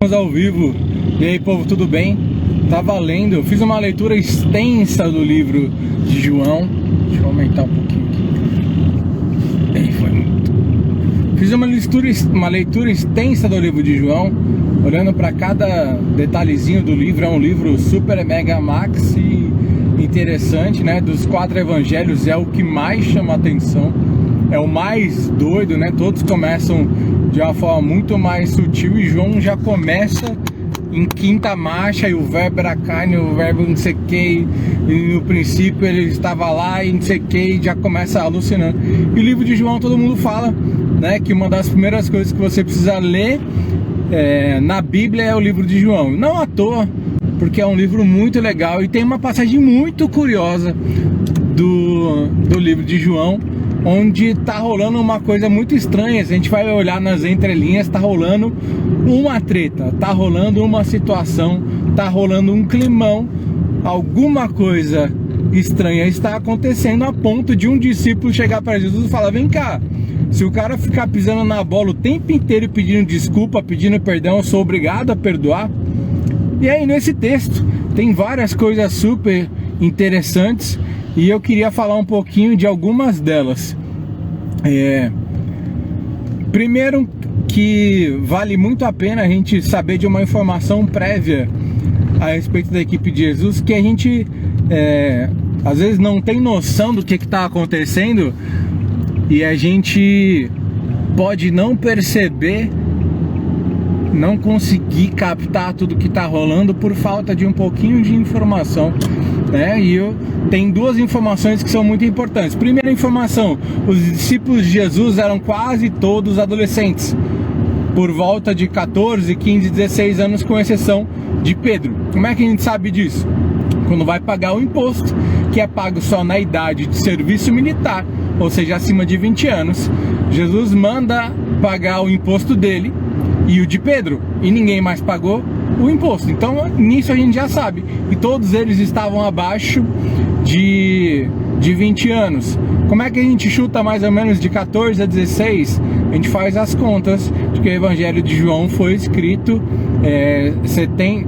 Estamos ao vivo. E aí, povo, tudo bem? Tava lendo, eu fiz uma leitura extensa do livro de João. Deixa eu aumentar um pouquinho aqui. Aí, foi muito. Fiz uma leitura extensa do livro de João, olhando para cada detalhezinho do livro. É um livro super mega max e interessante, né? Dos 4 evangelhos é o que mais chama atenção, é o mais doido, né? Todos começam de uma forma muito mais sutil e João já começa em quinta marcha, e o verbo era carne, o verbo não sei o que, e no princípio ele estava lá e não sei o que, já começa alucinando. E o livro de João, todo mundo fala, né, que uma das primeiras coisas que você precisa ler na Bíblia é o livro de João. Não à toa, porque é um livro muito legal e tem uma passagem muito curiosa do livro de João, onde tá rolando uma coisa muito estranha. Se a gente vai olhar nas entrelinhas, tá rolando uma treta, tá rolando uma situação, tá rolando um climão, alguma coisa estranha está acontecendo, a ponto de um discípulo chegar para Jesus e falar: vem cá, se o cara ficar pisando na bola o tempo inteiro pedindo desculpa, pedindo perdão, eu sou obrigado a perdoar? E aí nesse texto tem várias coisas super interessantes e eu queria falar um pouquinho de algumas delas. Primeiro, que vale muito a pena a gente saber de uma informação prévia a respeito da equipe de Jesus, que a gente às vezes não tem noção do que está acontecendo e a gente pode não perceber, não conseguir captar tudo que está rolando por falta de um pouquinho de informação, né? E tem duas informações que são muito importantes. Primeira informação: os discípulos de Jesus eram quase todos adolescentes, por volta de 14, 15, 16 anos, com exceção de Pedro. Como é que a gente sabe disso? Quando vai pagar o imposto, que é pago só na idade de serviço militar, ou seja, acima de 20 anos, Jesus manda pagar o imposto dele e o de Pedro, e ninguém mais pagou o imposto. Então nisso a gente já sabe, e todos eles estavam abaixo de 20 anos. Como é que a gente chuta mais ou menos de 14 a 16? A gente faz as contas de que o Evangelho de João foi escrito,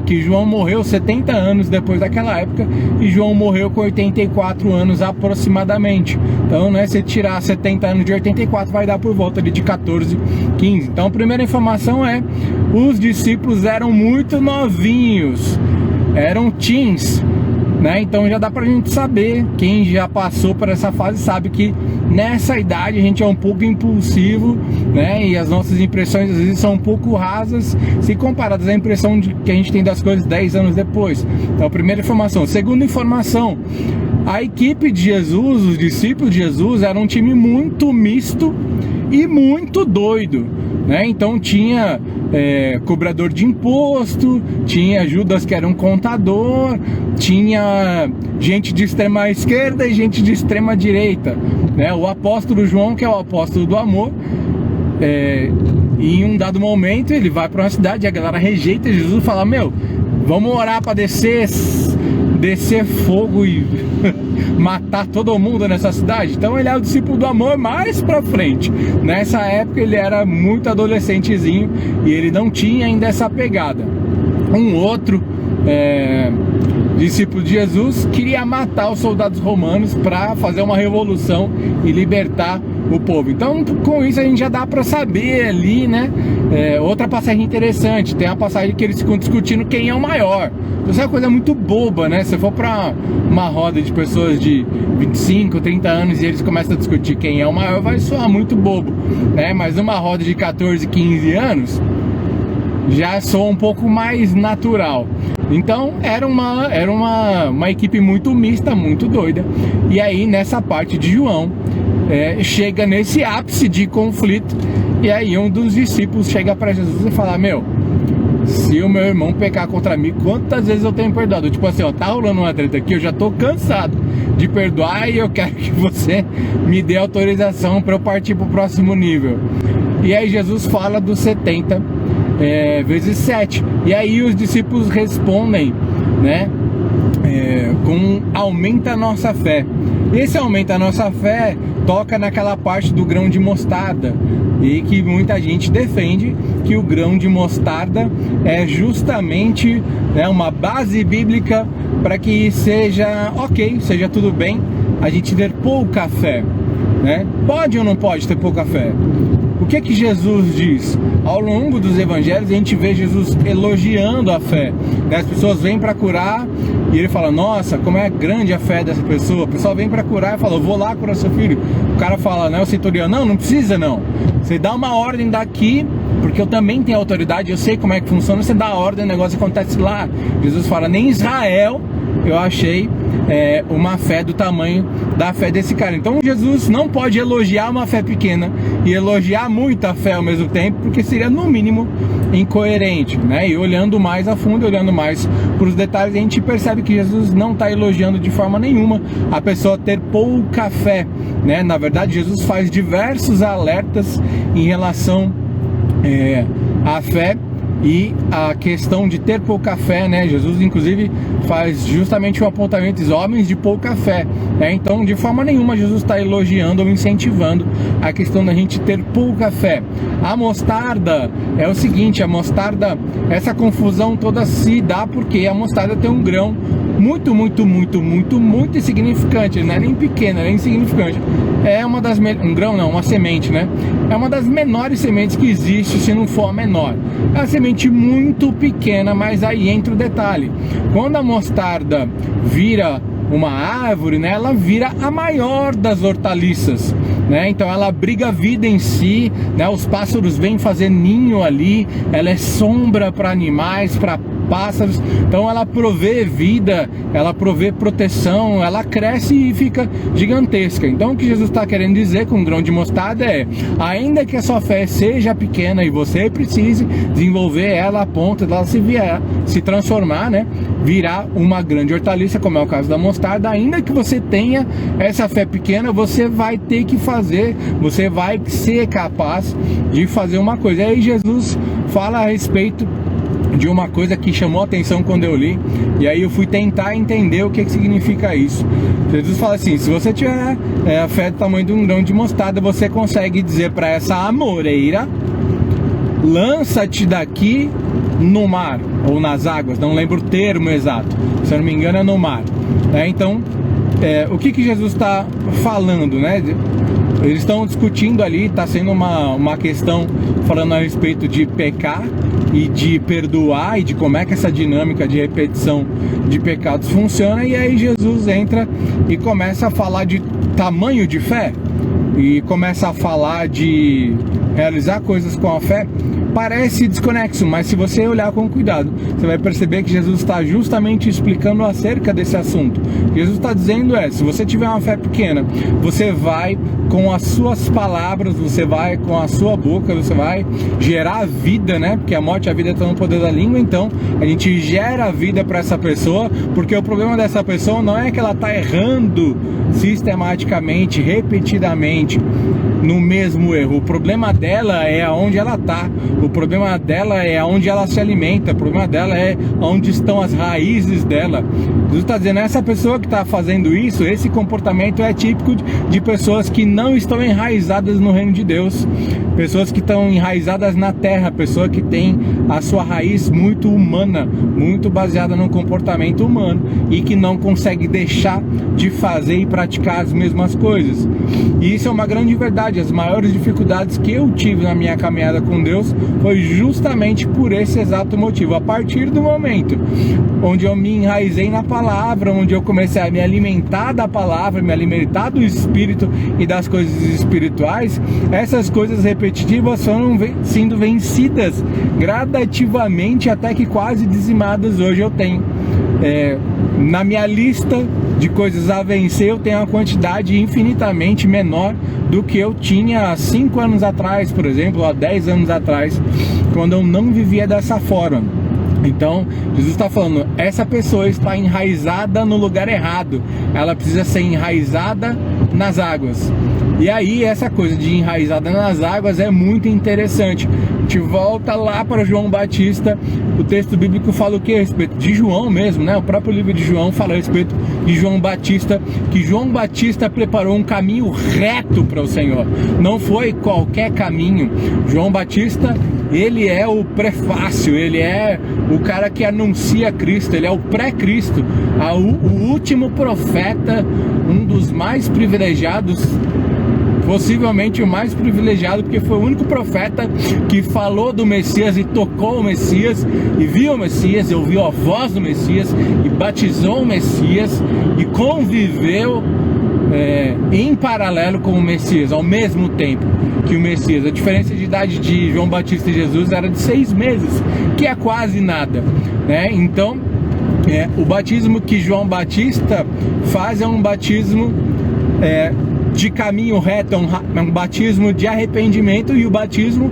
que João morreu 70 anos depois daquela época, e João morreu com 84 anos aproximadamente. Então, né, se tirar 70 anos de 84, vai dar por volta de 14, 15. Então a primeira informação é: os discípulos eram muito novinhos, eram teens, né? Então já dá pra gente saber, quem já passou por essa fase sabe que nessa idade a gente é um pouco impulsivo, né? E as nossas impressões às vezes são um pouco rasas se comparadas à impressão que a gente tem das coisas 10 anos depois. Então, primeira informação. Segunda informação: a equipe de Jesus, os discípulos de Jesus, era um time muito misto e muito doido, né? Então tinha cobrador de imposto, tinha Judas, que era um contador, tinha gente de extrema esquerda e gente de extrema direita, né? O apóstolo João, que é o apóstolo do amor, em um dado momento ele vai para uma cidade e a galera rejeita Jesus e fala: meu, vamos orar para descer fogo e matar todo mundo nessa cidade. Então ele é o discípulo do amor mais pra frente. Nessa época ele era muito adolescentezinho e ele não tinha ainda essa pegada. Um outro discípulo de Jesus queria matar os soldados romanos para fazer uma revolução e libertar o povo. Então com isso a gente já dá para saber ali, né? Outra passagem interessante, tem a passagem que eles ficam discutindo quem é o maior. Isso é uma coisa muito boba, né? Se for para uma roda de pessoas de 25, 30 anos e eles começam a discutir quem é o maior, vai soar muito bobo, né? Mas numa roda de 14, 15 anos já soa um pouco mais natural. Então era uma equipe muito mista, muito doida. E aí nessa parte de João chega nesse ápice de conflito, e aí um dos discípulos chega para Jesus e fala: meu, se o meu irmão pecar contra mim, quantas vezes eu tenho perdoado? Tipo assim, ó, tá rolando uma treta aqui, eu já tô cansado de perdoar e eu quero que você me dê autorização para eu partir pro próximo nível. E aí Jesus fala dos 70 vezes 7. E aí os discípulos respondem, né, com aumenta a nossa fé. Esse aumenta a nossa fé toca naquela parte do grão de mostarda, e que muita gente defende que o grão de mostarda é justamente, né, uma base bíblica para que seja ok, seja tudo bem a gente ter pouca fé, né? Pode ou não pode ter pouca fé? O que Jesus diz? Ao longo dos evangelhos a gente vê Jesus elogiando a fé, né? As pessoas vêm para curar e ele fala, nossa, como é grande a fé dessa pessoa. O pessoal vem para curar e fala, eu vou lá curar seu filho. O cara fala, né, o centurião, não precisa não. Você dá uma ordem daqui, porque eu também tenho autoridade, eu sei como é que funciona, você dá a ordem, o negócio acontece lá. Jesus fala, nem em Israel eu achei uma fé do tamanho da fé desse cara. Então Jesus não pode elogiar uma fé pequena e elogiar muita fé ao mesmo tempo, porque seria no mínimo incoerente, né? E olhando mais a fundo, olhando mais para os detalhes, a gente percebe que Jesus não está elogiando de forma nenhuma a pessoa ter pouca fé, né? Na verdade, Jesus faz diversos alertas em relação à fé e a questão de ter pouca fé, né? Jesus inclusive faz justamente um apontamento dos homens de pouca fé, né? Então de forma nenhuma Jesus está elogiando ou incentivando a questão da gente ter pouca fé. A mostarda é o seguinte, a mostarda, essa confusão toda se dá porque a mostarda tem um grão muito insignificante, não é nem pequeno, é insignificante. É uma das um grão não, uma semente, né? É uma das menores sementes que existe, se não for a menor. É uma semente muito pequena, mas aí entra o detalhe. Quando a mostarda vira uma árvore, né, ela vira a maior das hortaliças, né? Então ela abriga a vida em si, né? Os pássaros vêm fazer ninho ali, ela é sombra para animais, para pássaros, então ela provê vida, ela provê proteção, ela cresce e fica gigantesca. Então o que Jesus está querendo dizer com o grão de mostarda é, ainda que a sua fé seja pequena e você precise desenvolver ela a ponto dela se transformar, né, virar uma grande hortaliça, como é o caso da mostarda, ainda que você tenha essa fé pequena, você vai ter que fazer, você vai ser capaz de fazer uma coisa. E aí Jesus fala a respeito de uma coisa que chamou a atenção quando eu li, e aí eu fui tentar entender o que significa isso. Jesus fala assim, se você tiver a fé do tamanho de um grão de mostarda, você consegue dizer para essa amoreira, lança-te daqui no mar, ou nas águas, não lembro o termo exato, se eu não me engano é no mar, né? Então, o que Jesus está falando, né? Eles estão discutindo ali, está sendo uma questão falando a respeito de pecar e de perdoar e de como é que essa dinâmica de repetição de pecados funciona. E aí Jesus entra e começa a falar de tamanho de fé e começa a falar de realizar coisas com a fé. Parece desconexo, mas se você olhar com cuidado, você vai perceber que Jesus está justamente explicando acerca desse assunto. Jesus está dizendo se você tiver uma fé pequena, você vai com as suas palavras, você vai com a sua boca, você vai gerar vida, né? Porque a morte e a vida estão no poder da língua, então a gente gera vida para essa pessoa, porque o problema dessa pessoa não é que ela está errando sistematicamente, repetidamente, no mesmo erro. O problema dela é aonde ela está, o problema dela é aonde ela se alimenta, o problema dela é onde estão as raízes dela. Jesus está dizendo, essa pessoa que está fazendo isso, esse comportamento é típico de pessoas que não estão enraizadas no reino de Deus, pessoas que estão enraizadas na terra, pessoa que tem a sua raiz muito humana, muito baseada no comportamento humano e que não consegue deixar de fazer e praticar as mesmas coisas. E isso é uma grande verdade. As maiores dificuldades que eu tive na minha caminhada com Deus foi justamente por esse exato motivo. A partir do momento onde eu me enraizei na palavra, onde eu comecei a me alimentar da palavra, me alimentar do Espírito e das coisas espirituais, essas coisas repetitivas foram sendo vencidas gradativamente até que quase dizimadas hoje eu tenho. Na minha lista de coisas a vencer, eu tenho uma quantidade infinitamente menor do que eu tinha há 5 anos atrás, por exemplo, há 10 anos atrás, quando eu não vivia dessa forma. Então, Jesus está falando, essa pessoa está enraizada no lugar errado, ela precisa ser enraizada nas águas. E aí essa coisa de enraizada nas águas é muito interessante. A gente volta lá para João Batista, o texto bíblico fala o que a respeito de João mesmo, né? O próprio livro de João fala a respeito de João Batista, que João Batista preparou um caminho reto para o Senhor. Não foi qualquer caminho. João Batista, ele é o prefácio, ele é o cara que anuncia Cristo, ele é o pré-Cristo, o último profeta, um dos mais privilegiados, possivelmente o mais privilegiado, porque foi o único profeta que falou do Messias e tocou o Messias, e viu o Messias, e ouviu a voz do Messias, e batizou o Messias, e conviveu em paralelo com o Messias, ao mesmo tempo que o Messias. A diferença de idade de João Batista e Jesus era de 6 meses, que é quase nada, né? Então, o batismo que João Batista faz é um batismo de caminho reto, é um batismo de arrependimento, e o batismo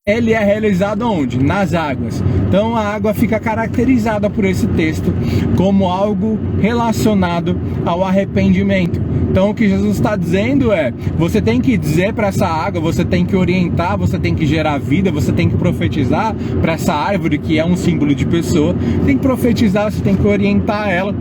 ele é realizado onde? Nas águas. Então a água fica caracterizada por esse texto como algo relacionado ao arrependimento. Então o que Jesus está dizendo é, você tem que dizer para essa água, você tem que orientar, você tem que gerar vida, você tem que profetizar para essa árvore que é um símbolo de pessoa, tem que profetizar, você tem que orientar ela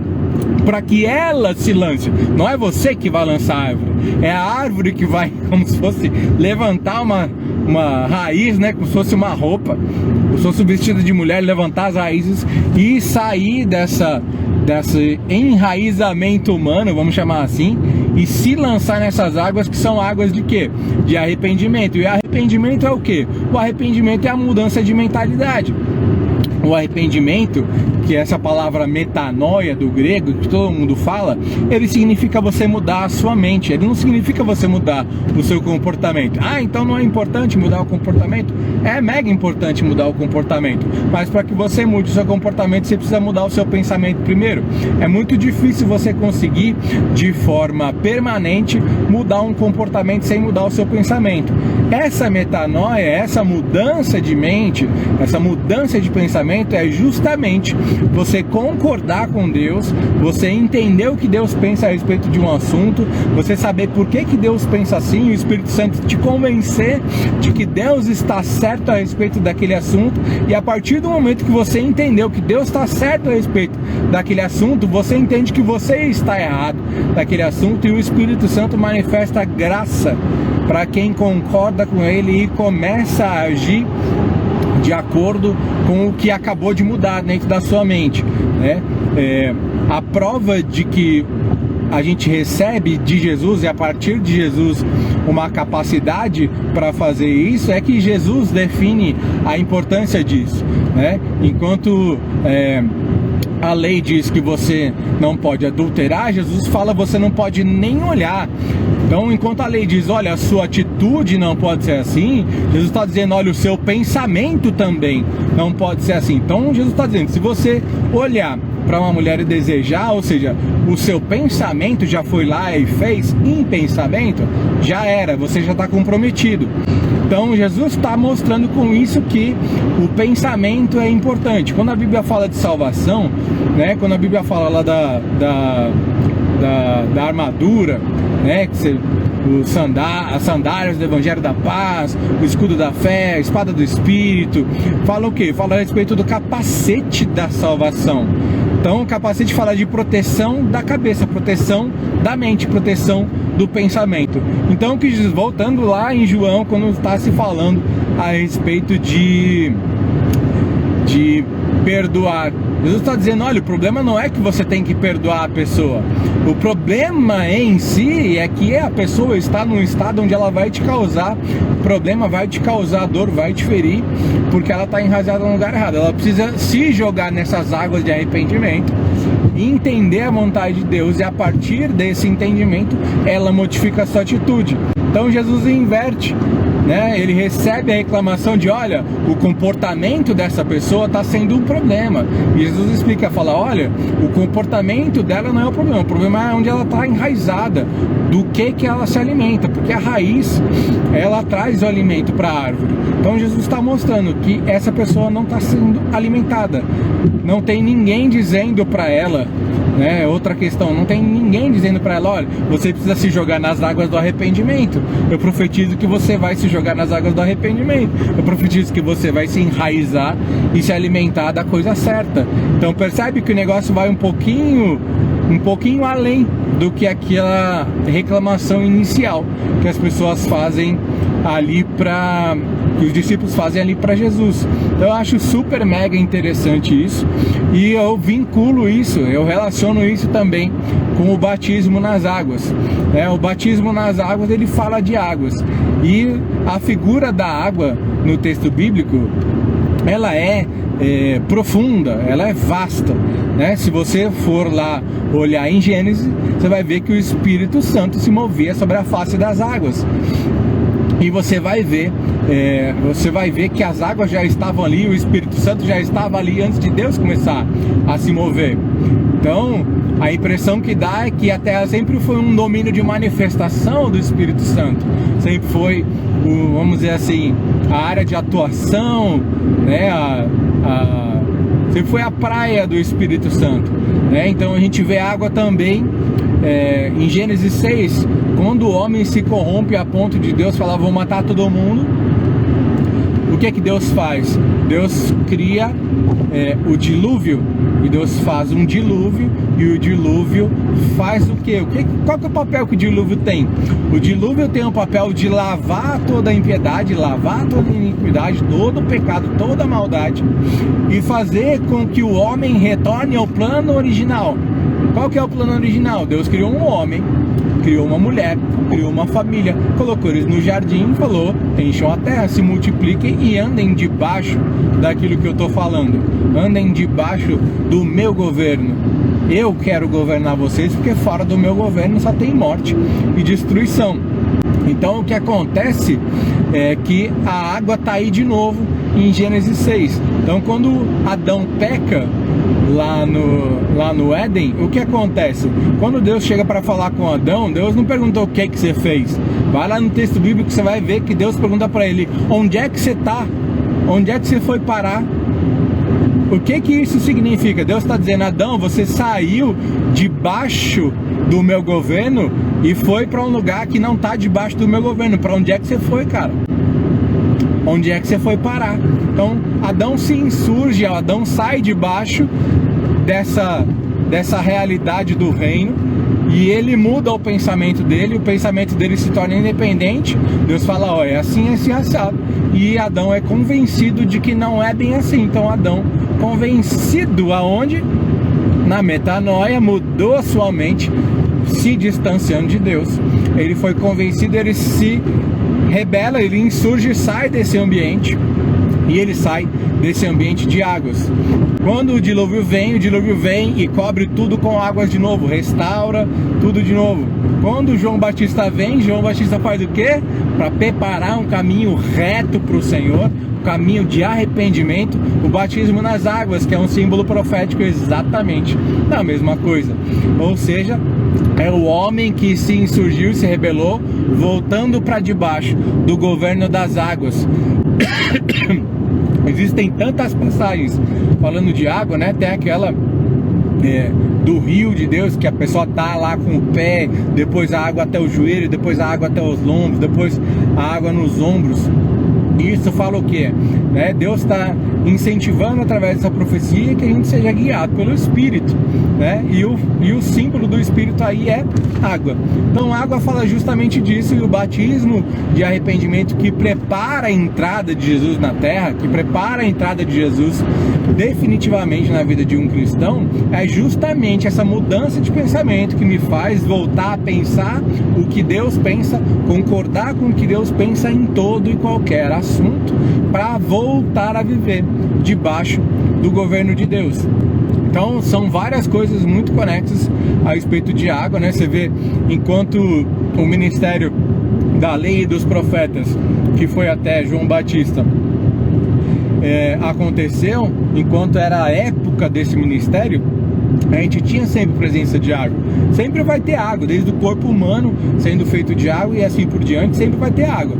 para que ela se lance. Não é você que vai lançar a árvore, é a árvore que vai, como se fosse levantar uma raiz, né? Como se fosse uma roupa, como se fosse um vestido de mulher, levantar as raízes e sair desse enraizamento humano, vamos chamar assim, e se lançar nessas águas, que são águas de quê? De arrependimento. E arrependimento é o quê? O arrependimento é a mudança de mentalidade. O arrependimento, que é essa palavra metanoia do grego, que todo mundo fala, ele significa você mudar a sua mente, ele não significa você mudar o seu comportamento. Ah, então não é importante mudar o comportamento? É mega importante mudar o comportamento, mas para que você mude o seu comportamento, você precisa mudar o seu pensamento primeiro. É muito difícil você conseguir, de forma permanente, mudar um comportamento sem mudar o seu pensamento. Essa metanoia, essa mudança de mente, essa mudança de pensamento, é justamente você concordar com Deus, você entender o que Deus pensa a respeito de um assunto, você saber por que Deus pensa assim, o Espírito Santo te convencer de que Deus está certo a respeito daquele assunto, e a partir do momento que você entendeu que Deus está certo a respeito daquele assunto, você entende que você está errado daquele assunto, e o Espírito Santo manifesta graça para quem concorda com ele e começa a agir de acordo com o que acabou de mudar dentro da sua mente, né? A prova de que a gente recebe de Jesus, e a partir de Jesus uma capacidade para fazer isso, é que Jesus define a importância disso, né? Enquanto a lei diz que você não pode adulterar, Jesus fala você não pode nem olhar. Então, enquanto a lei diz, olha, a sua atitude não pode ser assim, Jesus está dizendo, olha, o seu pensamento também não pode ser assim. Então, Jesus está dizendo, se você olhar para uma mulher e desejar, ou seja, o seu pensamento já foi lá e fez em pensamento, já era, você já está comprometido. Então Jesus está mostrando com isso que o pensamento é importante. Quando a Bíblia fala de salvação, né, quando a Bíblia fala lá da armadura, né, as sandálias do Evangelho da Paz, o escudo da fé, a espada do Espírito, fala o quê? Fala a respeito do capacete da salvação. Então o capacete fala de proteção da cabeça, proteção da mente, proteção do pensamento. Então, voltando lá em João, quando está se falando a respeito de perdoar, Jesus está dizendo, olha, o problema não é que você tem que perdoar a pessoa. O problema em si é que a pessoa está num estado onde ela vai te causar problema, vai te causar dor, vai te ferir, porque ela está enraizada no lugar errado. Ela precisa se jogar nessas águas de arrependimento, entender a vontade de Deus, e a partir desse entendimento ela modifica a sua atitude. Então Jesus inverte, né? Ele recebe a reclamação de, olha, o comportamento dessa pessoa está sendo um problema, e Jesus explica, fala, olha, o comportamento dela não é o problema é onde ela está enraizada, do que ela se alimenta, porque a raiz, ela traz o alimento para a árvore. Então Jesus está mostrando que essa pessoa não está sendo alimentada, não tem ninguém dizendo para ela né? Outra questão, não tem ninguém dizendo para ela, olha, você precisa se jogar nas águas do arrependimento. Eu profetizo que você vai se jogar nas águas do arrependimento. Eu profetizo que você vai se enraizar e se alimentar da coisa certa. Então percebe que o negócio vai um pouquinho além do que aquela reclamação inicial que as pessoas fazem ali que os discípulos fazem ali para Jesus. Então eu acho super mega interessante isso, e eu vinculo isso, eu relaciono isso também com o batismo nas águas. O batismo nas águas, ele fala de águas, e a figura da água no texto bíblico, ela é profunda, ela é vasta, né? Se você for lá olhar em Gênesis, você vai ver que o Espírito Santo se movia sobre a face das águas. E você vai ver que as águas já estavam ali, o Espírito Santo já estava ali antes de Deus começar a se mover. Então, a impressão que dá é que a Terra sempre foi um domínio de manifestação do Espírito Santo. Sempre foi, vamos dizer assim, a área de atuação, né? Sempre foi a praia do Espírito Santo, né? Então a gente vê água também em Gênesis 6, quando o homem se corrompe a ponto de Deus falar, vou matar todo mundo. O que é que Deus faz? Deus cria o dilúvio, e Deus faz um dilúvio, e o dilúvio faz o quê? Qual que é o papel que o dilúvio tem? O dilúvio tem o papel de lavar toda a impiedade, lavar toda a iniquidade, todo o pecado, toda a maldade, e fazer com que o homem retorne ao plano original. Qual que é o plano original? Deus criou um homem, criou uma mulher, criou uma família, colocou eles no jardim e falou, encham a terra, se multipliquem e andem debaixo daquilo que eu estou falando. Andem debaixo do meu governo. Eu quero governar vocês, porque fora do meu governo só tem morte e destruição. Então o que acontece é que a água está aí de novo em Gênesis 6. Então quando Adão peca lá no Éden, o que acontece? Quando Deus chega para falar com Adão, Deus não perguntou o que você fez. Vai lá no texto bíblico que você vai ver que Deus pergunta para ele, onde é que você está? Onde é que você foi parar? O que que isso significa? Deus está dizendo, Adão, você saiu debaixo do meu governo e foi para um lugar que não está debaixo do meu governo. Para onde é que você foi, cara? Onde é que você foi parar? Então, Adão se insurge, Adão sai debaixo dessa realidade do reino, e ele muda o pensamento dele se torna independente. Deus fala, ó, é assim, assado. E Adão é convencido de que não é bem assim. Então Adão, convencido aonde? Na metanoia, mudou a sua mente, se distanciando de Deus. Ele foi convencido, ele se rebela, ele insurge, sai desse ambiente, e ele sai desse ambiente de águas. Quando o dilúvio vem e cobre tudo com águas de novo, restaura tudo de novo. Quando João Batista vem, João Batista faz o quê? Para preparar um caminho reto para o Senhor, um caminho de arrependimento, o batismo nas águas, que é um símbolo profético exatamente da mesma coisa. Ou seja, é o homem que se insurgiu, se rebelou, voltando para debaixo do governo das águas. Existem tantas passagens falando de água, né? Tem aquela do rio de Deus, que a pessoa tá lá com o pé, depois a água até o joelho, depois a água até os lombos, depois a água nos ombros. Isso fala o quê? Deus está incentivando através dessa profecia que a gente seja guiado pelo Espírito, né? E o símbolo do Espírito aí é água. Então água fala justamente disso, e o batismo de arrependimento que prepara a entrada de Jesus na terra, que prepara a entrada de Jesus definitivamente na vida de um cristão, é justamente essa mudança de pensamento que me faz voltar a pensar o que Deus pensa, concordar com o que Deus pensa em todo e qualquer assunto, para voltar a viver debaixo do governo de Deus. Então são várias coisas muito conexas a respeito de água, né? Você vê, enquanto o ministério da lei e dos profetas, que foi até João Batista, aconteceu, enquanto era a época desse ministério, a gente tinha sempre presença de água. Sempre vai ter água, desde o corpo humano sendo feito de água e assim por diante, sempre vai ter água.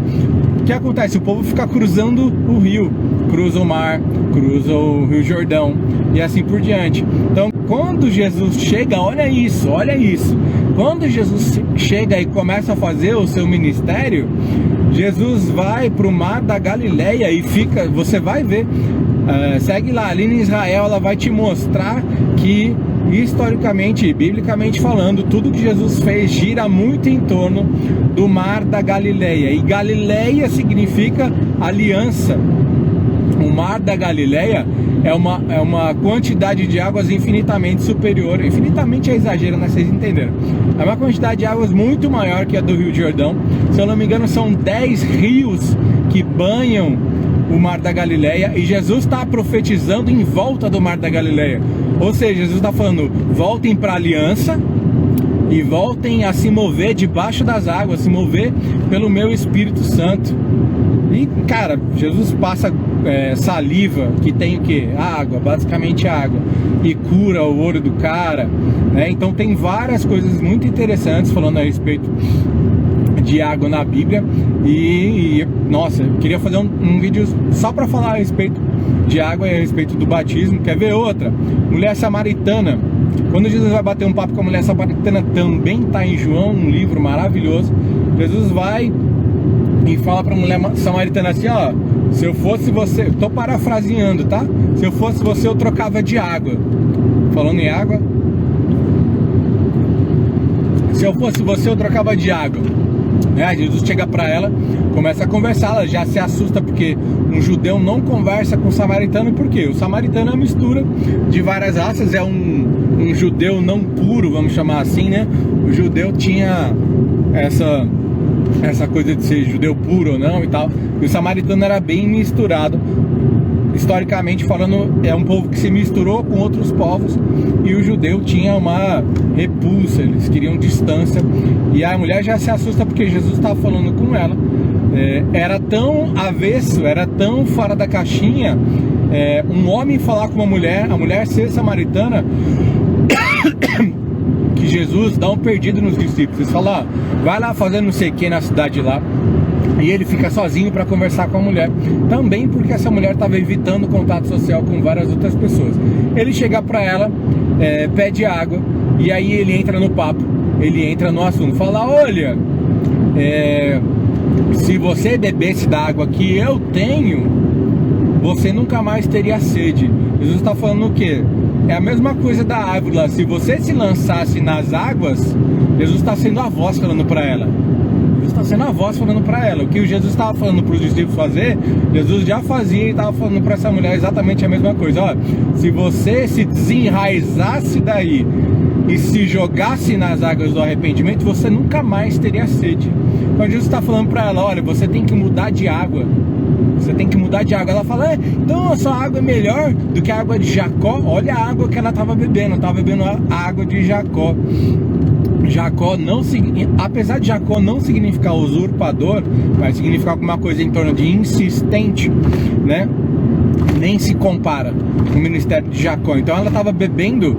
o que acontece? O povo fica cruzando o rio, cruza o mar, cruza o Rio Jordão e assim por diante. Então, quando Jesus chega, olha isso, quando Jesus chega e começa a fazer o seu ministério, Jesus vai para o mar da Galileia e fica, você vai ver, segue lá, ali em Israel, ela vai te mostrar que, historicamente e biblicamente falando, tudo que Jesus fez gira muito em torno do mar da Galileia, e Galileia significa aliança. O mar da Galileia é uma quantidade de águas infinitamente superior, infinitamente é exagero, né? Vocês entenderam? É uma quantidade de águas muito maior que a do Rio Jordão. Se eu não me engano, são 10 rios que banham o mar da Galileia, e Jesus está profetizando em volta do mar da Galileia. Ou seja, Jesus está falando, voltem para a aliança e voltem a se mover debaixo das águas, se mover pelo meu Espírito Santo. E cara, Jesus passa saliva, que tem o que? Água, basicamente água, e cura o olho do cara, né? Então tem várias coisas muito interessantes falando a respeito de água na Bíblia. E nossa, eu queria fazer um vídeo só para falar a respeito de água e a respeito do batismo. Quer ver outra? Mulher samaritana. Quando Jesus vai bater um papo com a mulher samaritana, também está em João, um livro maravilhoso. Jesus vai e fala para a mulher samaritana assim, ó, se eu fosse você, tô parafraseando, tá? Se eu fosse você, eu trocava de água. Falando em água, se eu fosse você, eu trocava de água. Jesus chega para ela, começa a conversar, ela já se assusta porque um judeu não conversa com o samaritano. Por quê? O samaritano é uma mistura de várias raças, é um judeu não puro, vamos chamar assim, né? O judeu tinha essa coisa de ser judeu puro ou não e tal, e o samaritano era bem misturado. Historicamente falando, é um povo que se misturou com outros povos, e o judeu tinha uma repulsa, eles queriam distância, e a mulher já se assusta porque Jesus estava falando com ela. Era tão avesso, era tão fora da caixinha, um homem falar com uma mulher, a mulher ser samaritana, que Jesus dá um perdido nos discípulos. Eles falam, vai lá fazer não sei o que na cidade lá, e ele fica sozinho para conversar com a mulher, também porque essa mulher estava evitando contato social com várias outras pessoas. Ele chega para ela, pede água, e aí ele entra no papo, ele entra no assunto, fala, olha, se você bebesse da água que eu tenho, você nunca mais teria sede. Jesus está falando o quê? É a mesma coisa da árvore lá. Se você se lançasse nas águas, Jesus está sendo a voz falando para ela. Jesus está sendo a voz falando para ela. O que o Jesus estava falando para os discípulos fazer, Jesus já fazia e estava falando para essa mulher exatamente a mesma coisa. Ó, se você se desenraizasse daí e se jogasse nas águas do arrependimento, você nunca mais teria sede. Então Jesus está falando para ela, olha, você tem que mudar de água. Você tem que mudar de água. Ela fala, então a sua água é melhor do que a água de Jacó. Olha a água que ela estava bebendo. Estava bebendo a água de Jacó. Jacó não, apesar de Jacó não significar usurpador, vai significar alguma coisa em torno de insistente, né? Nem se compara com o ministério de Jacó. Então ela estava bebendo.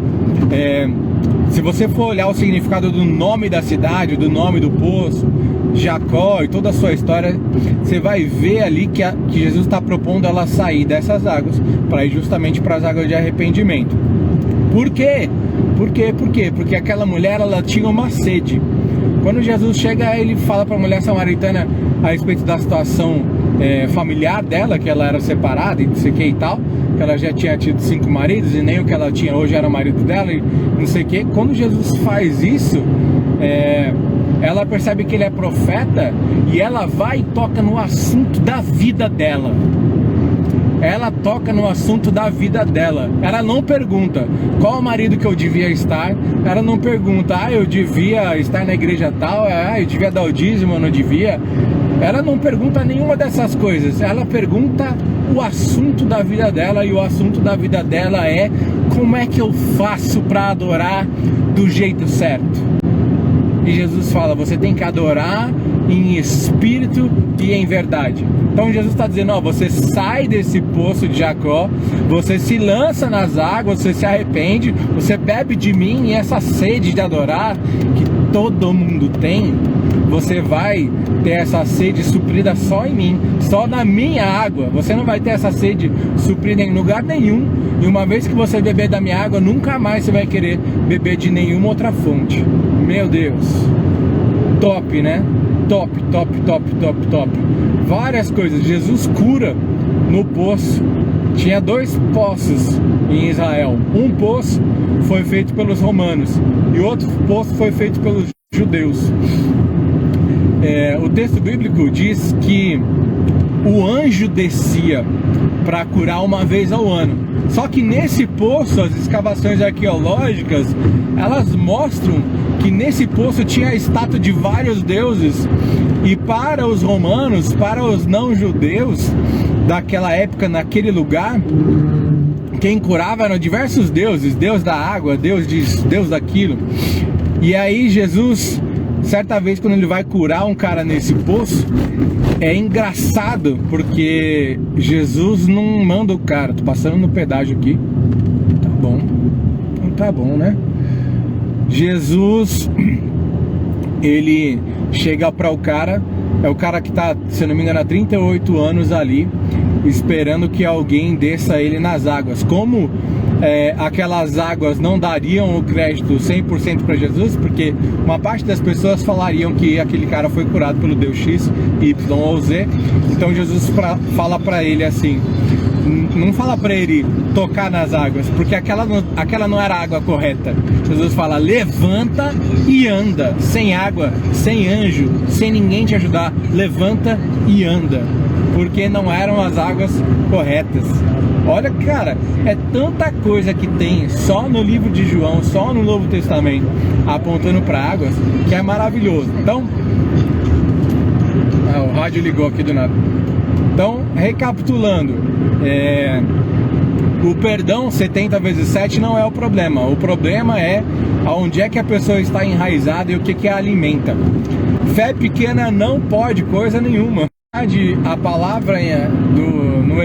Se você for olhar o significado do nome da cidade, do nome do poço, Jacó e toda a sua história, você vai ver ali que Jesus está propondo ela sair dessas águas para ir justamente para as águas de arrependimento. Por quê? Por quê? Porque aquela mulher, ela tinha uma sede. Quando Jesus chega, ele fala para a mulher samaritana a respeito da situação familiar dela, que ela era separada e não sei o que e tal, que ela já tinha tido 5 maridos e nem o que ela tinha hoje era o marido dela e não sei o que. Quando Jesus faz isso, ela percebe que ele é profeta e ela vai e toca no assunto da vida dela. Ela toca no assunto da vida dela. Ela não pergunta qual o marido que eu devia estar. Ela não pergunta, eu devia estar na igreja tal, eu devia dar o dízimo, eu não devia. Ela não pergunta nenhuma dessas coisas. Ela pergunta o assunto da vida dela, e o assunto da vida dela é: como é que eu faço para adorar do jeito certo? E Jesus fala, você tem que adorar em espírito e em verdade. Então Jesus está dizendo, você sai desse poço de Jacó, você se lança nas águas, você se arrepende, você bebe de mim, e essa sede de adorar que todo mundo tem, você vai ter essa sede suprida só em mim, só na minha água. Você não vai ter essa sede suprida em lugar nenhum. E uma vez que você beber da minha água, nunca mais você vai querer beber de nenhuma outra fonte. Meu Deus, top, né? Top, top, top, top, top. Várias coisas. Jesus cura no poço. Tinha 2 poços em Israel. Um poço foi feito pelos romanos e outro poço foi feito pelos judeus. O texto bíblico diz que o anjo descia para curar uma vez ao ano. Só que nesse poço, as escavações arqueológicas, elas mostram que nesse poço tinha a estátua de vários deuses. E para os romanos, para os não-judeus daquela época, naquele lugar, quem curava eram diversos deuses. Deus da água, Deus disso, Deus daquilo. E aí Jesus, certa vez, quando ele vai curar um cara nesse poço, é engraçado, porque Jesus não manda o cara. Tô passando no pedágio aqui. Tá bom. Então tá bom, né? Jesus, ele chega para o cara, é o cara que tá, se eu não me engano, há 38 anos ali, esperando que alguém desça ele nas águas. Como aquelas águas não dariam o crédito 100% para Jesus, porque uma parte das pessoas falariam que aquele cara foi curado pelo Deus X, Y ou Z. Então Jesus fala para ele assim, não fala para ele tocar nas águas, porque aquela não era a água correta. Jesus fala, levanta e anda, sem água, sem anjo, sem ninguém te ajudar, levanta e anda, porque não eram as águas corretas. Olha, cara, é tanta coisa que tem só no livro de João, só no Novo Testamento, apontando para águas, que é maravilhoso. Então, o rádio ligou aqui do nada. Então, recapitulando, o perdão 70 vezes 7 não é o problema. O problema é aonde é que a pessoa está enraizada e o que a alimenta. Fé pequena não pode coisa nenhuma. A palavra no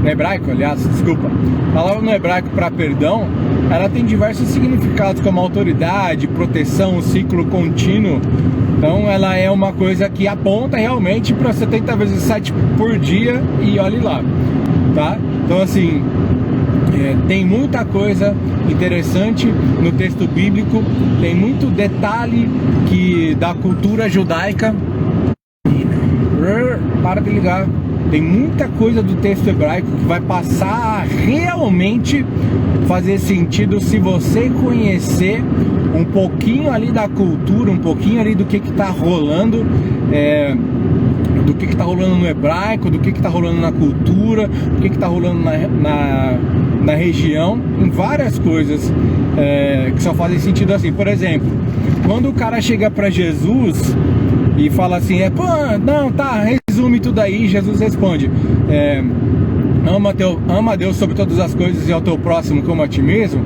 hebraico, aliás, desculpa, a palavra no hebraico para perdão, ela tem diversos significados, como autoridade, proteção, ciclo contínuo. Então ela é uma coisa que aponta realmente para 70 vezes 7 por dia e olhe lá, tá? Então assim, tem muita coisa interessante no texto bíblico, tem muito detalhe da cultura judaica. Para de ligar. Tem muita coisa do texto hebraico que vai passar a realmente fazer sentido se você conhecer um pouquinho ali da cultura, um pouquinho ali do que está rolando, do que está rolando no hebraico, do que está rolando na cultura, do que está rolando na região, em várias coisas que só fazem sentido assim. Por exemplo, quando o cara chega para Jesus e fala assim, resume tudo aí, Jesus responde, ama a Deus sobre todas as coisas e ao teu próximo como a ti mesmo.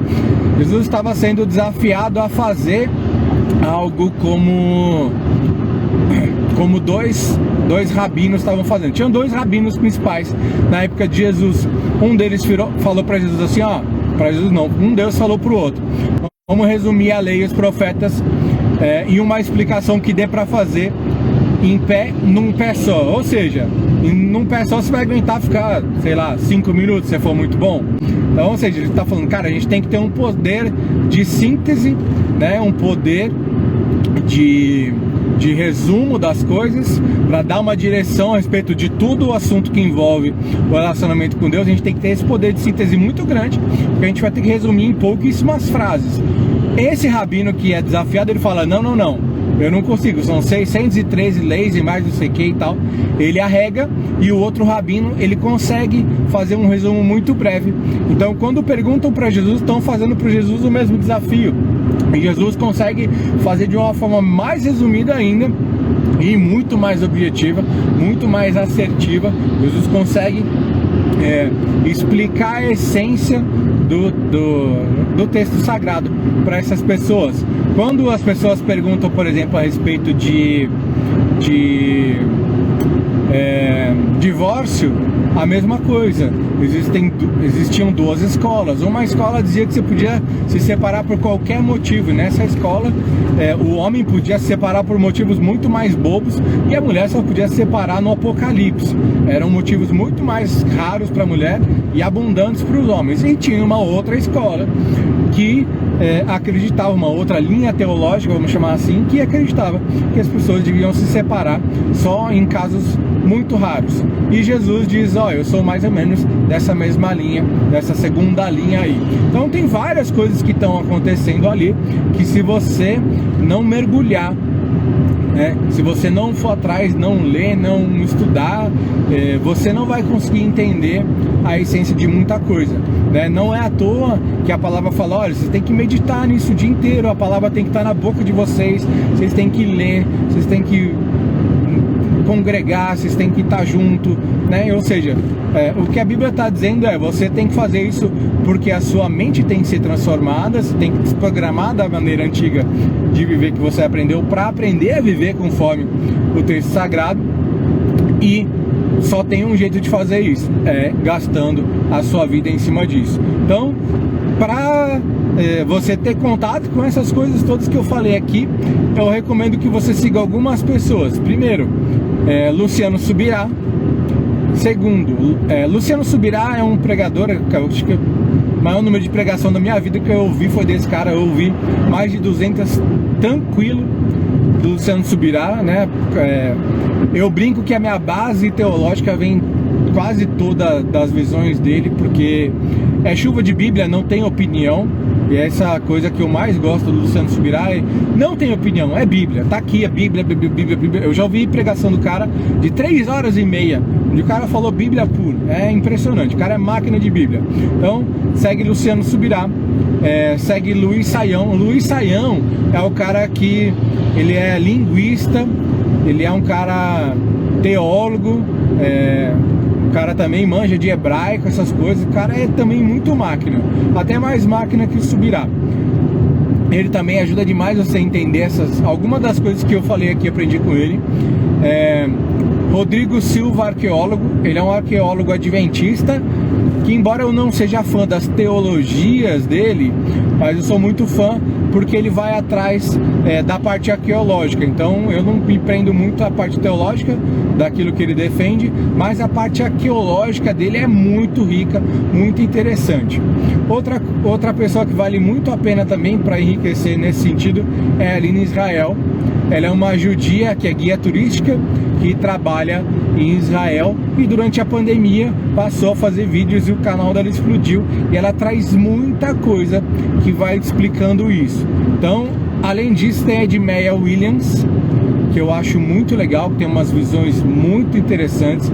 Jesus estava sendo desafiado a fazer algo como dois rabinos estavam fazendo. Tinham 2 rabinos principais na época de Jesus. Um deles falou para Jesus assim, para Jesus não, um Deus falou para o outro, vamos resumir a lei e os profetas em uma explicação que dê para fazer num pé só. Ou seja, num pé só você vai aguentar ficar, sei lá, 5 minutos se for muito bom. Então, ou seja, ele está falando, cara, a gente tem que ter um poder de síntese, né? Um poder de resumo das coisas, para dar uma direção a respeito de todo o assunto que envolve o relacionamento com Deus. A gente tem que ter esse poder de síntese muito grande, porque a gente vai ter que resumir em pouquíssimas frases. Esse rabino que é desafiado, ele fala, não, eu não consigo, são 613 leis e mais não sei o que e tal. Ele arrega, e o outro rabino, ele consegue fazer um resumo muito breve. Então, quando perguntam para Jesus, estão fazendo para Jesus o mesmo desafio, e Jesus consegue fazer de uma forma mais resumida ainda e muito mais objetiva, muito mais assertiva. Jesus consegue explicar a essência do texto sagrado para essas pessoas. Quando as pessoas perguntam, por exemplo, a respeito de divórcio, a mesma coisa. Existiam 2 escolas. Uma escola dizia que você podia se separar por qualquer motivo, e nessa escola o homem podia se separar por motivos muito mais bobos, e a mulher só podia se separar no Apocalipse. Eram motivos muito mais raros para a mulher e abundantes para os homens. E tinha uma outra escola que acreditava, uma outra linha teológica, vamos chamar assim, que acreditava que as pessoas deviam se separar só em casos muito raros. E Jesus diz, ó, eu sou mais ou menos dessa mesma linha, dessa segunda linha aí. Então tem várias coisas que estão acontecendo ali, que se você não mergulhar, se você não for atrás, não ler, não estudar, você não vai conseguir entender a essência de muita coisa, né? Não é à toa que a palavra fala, olha, vocês têm que meditar nisso o dia inteiro, a palavra tem que estar na boca de vocês, vocês têm que ler, vocês têm que congregar, vocês têm que estar junto, né? Ou seja, o que a Bíblia está dizendo você tem que fazer isso porque a sua mente tem que ser transformada, você tem que desprogramar da maneira antiga de viver que você aprendeu para aprender a viver conforme o texto sagrado, e só tem um jeito de fazer isso, gastando a sua vida em cima disso. Então, para você ter contato com essas coisas todas que eu falei aqui, eu recomendo que você siga algumas pessoas. Primeiro, Luciano Subirá. Segundo, Luciano Subirá é um pregador, acho que o maior número de pregação da minha vida que eu ouvi foi desse cara. Eu ouvi mais de 200 tranquilo do Luciano Subirá, né? Eu brinco que a minha base teológica vem quase toda das visões dele, porque é chuva de Bíblia, não tem opinião. E essa coisa que eu mais gosto do Luciano Subirá não tem opinião, é Bíblia, tá aqui a Bíblia, Bíblia. Eu já ouvi pregação do cara de 3 horas e meia, onde o cara falou Bíblia pura, é impressionante, o cara é máquina de Bíblia. Então, segue Luciano Subirá, segue Luiz Saião. Luiz Saião é o cara que, ele é linguista, ele é um cara teólogo, o cara também manja de hebraico, essas coisas. O cara é também muito máquina, até mais máquina que o Subirá. Ele também ajuda demais você a entender algumas das coisas que eu falei aqui, aprendi com ele. Rodrigo Silva, arqueólogo, ele é um arqueólogo adventista, que embora eu não seja fã das teologias dele, mas eu sou muito fã porque ele vai atrás da parte arqueológica. Então eu não me prendo muito à parte teológica daquilo que ele defende, mas a parte arqueológica dele é muito rica, muito interessante. Outra pessoa que vale muito a pena também para enriquecer nesse sentido é a Aline Israel. Ela é uma judia que é guia turística, que trabalha em Israel, e durante a pandemia passou a fazer vídeos e o canal dela explodiu, e ela traz muita coisa que vai explicando isso. Então, além disso, tem a Edmeia Williams, que eu acho muito legal, que tem umas visões muito interessantes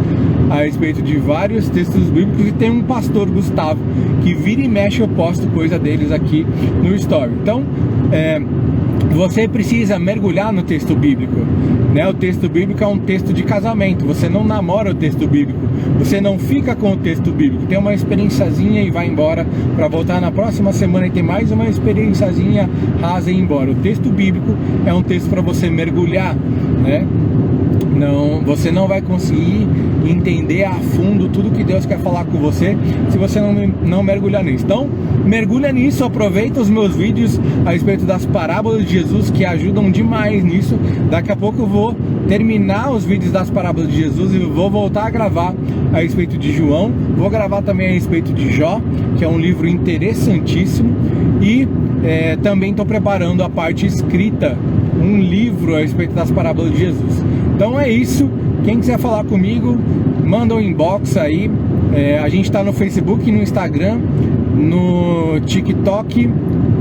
a respeito de vários textos bíblicos, e tem um pastor, Gustavo, que vira e mexe eu posto coisa deles aqui no Story. Então, você precisa mergulhar no texto bíblico, né? O texto bíblico é um texto de casamento. Você não namora o texto bíblico, você não fica com o texto bíblico, tem uma experiênciazinha e vai embora para voltar na próxima semana e ter mais uma experiênciazinha rasa e ir embora. O texto bíblico é um texto para você mergulhar, né? Não, você não vai conseguir entender a fundo tudo que Deus quer falar com você se você não mergulhar nisso. Então, mergulha nisso, aproveita os meus vídeos a respeito das parábolas de Jesus, que ajudam demais nisso. Daqui a pouco eu vou terminar os vídeos das parábolas de Jesus e vou voltar a gravar a respeito de João. Vou gravar também a respeito de Jó, que é um livro interessantíssimo. E também estou preparando a parte escrita, um livro a respeito das parábolas de Jesus. Então é isso. Quem quiser falar comigo, manda um inbox aí. A gente está no Facebook, no Instagram, no TikTok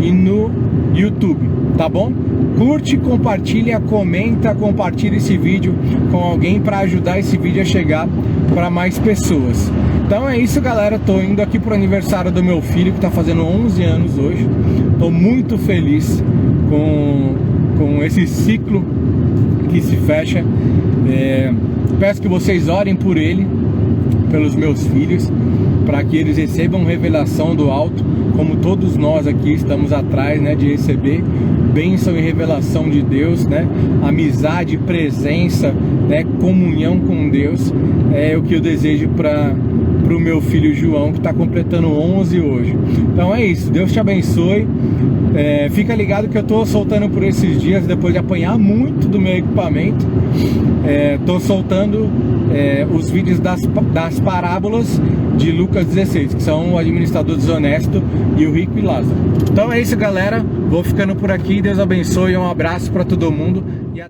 e no YouTube, tá bom? Curte, compartilha, comenta, compartilha esse vídeo com alguém para ajudar esse vídeo a chegar para mais pessoas. Então é isso, galera. Tô indo aqui pro aniversário do meu filho, que tá fazendo 11 anos hoje. Tô muito feliz com esse ciclo que se fecha. Peço que vocês orem por ele, pelos meus filhos, para que eles recebam revelação do alto, como todos nós aqui estamos atrás, né, de receber bênção e revelação de Deus, né? Amizade, presença, né, comunhão com Deus é o que eu desejo para para o meu filho João, que está completando 11 hoje. Então é isso, Deus te abençoe. Fica ligado que eu estou soltando por esses dias, depois de apanhar muito do meu equipamento, estou soltando os vídeos das parábolas de Lucas 16, que são o administrador desonesto e o rico e Lázaro. Então é isso, galera, vou ficando por aqui, Deus abençoe, um abraço para todo mundo e até